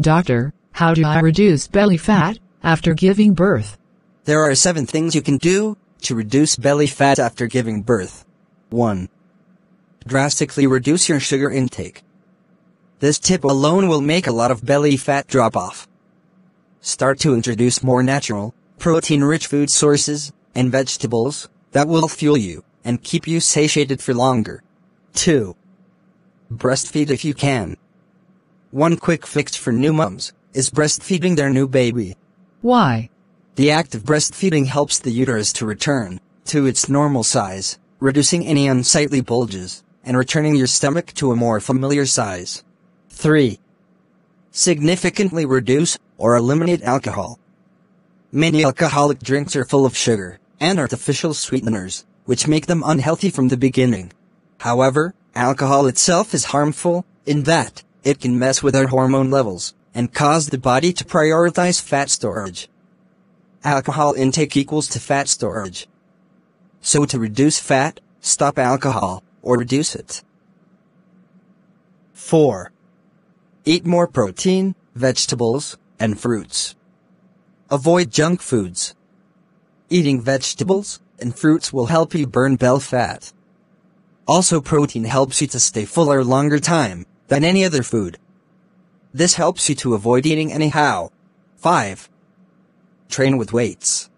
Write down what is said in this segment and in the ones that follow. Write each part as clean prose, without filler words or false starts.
Doctor, how do I reduce belly fat after giving birth? There are 7 things you can do to reduce belly fat after giving birth. 1. Drastically reduce your sugar intake. This tip alone will make a lot of belly fat drop off. Start to introduce more natural, protein-rich food sources and vegetables that will fuel you and keep you satiated for longer. 2. Breastfeed if you can. One quick fix for new moms is breastfeeding their new baby. Why? The act of breastfeeding helps the uterus to return to its normal size, reducing any unsightly bulges and returning your stomach to a more familiar size. 3. Significantly reduce or eliminate alcohol. Many alcoholic drinks are full of sugar and artificial sweeteners, which make them unhealthy from the beginning. However, alcohol itself is harmful in that it can mess with our hormone levels and cause the body to prioritize fat storage. Alcohol intake equals to fat storage. So to reduce fat, stop alcohol or reduce it. 4. Eat more protein, vegetables, and fruits. Avoid junk foods. Eating vegetables and fruits will help you burn belly fat. Also, protein helps you to stay fuller longer time than any other food. This helps you to avoid eating anyhow. 5. Train with weights.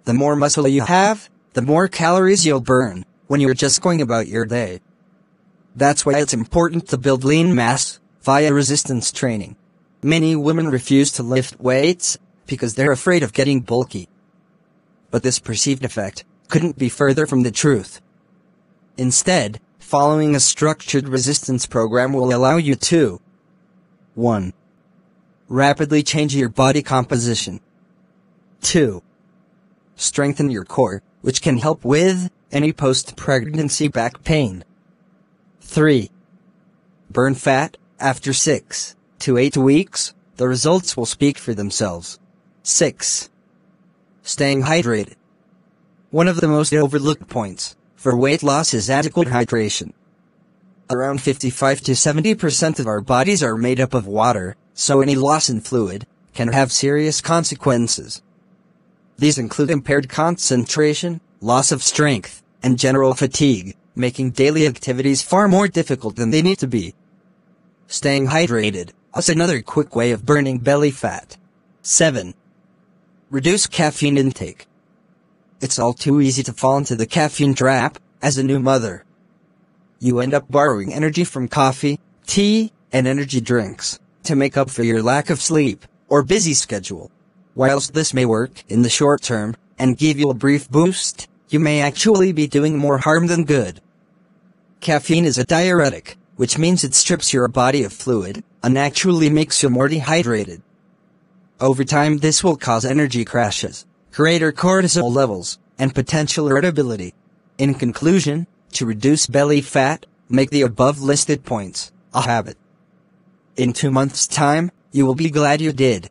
The more muscle you have, the more calories you'll burn when you're just going about your day. That's why it's important to build lean mass via resistance training. Many women refuse to lift weights because they're afraid of getting bulky. But this perceived effect couldn't be further from the truth. Instead, following a structured resistance program will allow you to 1. Rapidly change your body composition. 2. Strengthen your core, which can help with any post-pregnancy back pain. 3. Burn fat after 6 to 8 weeks. The results will speak for themselves. 6. Staying hydrated. One of the most overlooked points for weight loss is adequate hydration. Around 55 to 70% of our bodies are made up of water, so any loss in fluid can have serious consequences. These include impaired concentration, loss of strength, and general fatigue, making daily activities far more difficult than they need to be. Staying hydrated is another quick way of burning belly fat. 7. Reduce caffeine intake. It's all too easy to fall into the caffeine trap as a new mother. You end up borrowing energy from coffee, tea, and energy drinks to make up for your lack of sleep or busy schedule. Whilst this may work in the short term and give you a brief boost, you may actually be doing more harm than good. Caffeine is a diuretic, which means it strips your body of fluid and actually makes you more dehydrated. Over time, this will cause energy crashes, greater cortisol levels, and potential irritability. In conclusion, to reduce belly fat, make the above listed points a habit. In 2 months' time, you will be glad you did.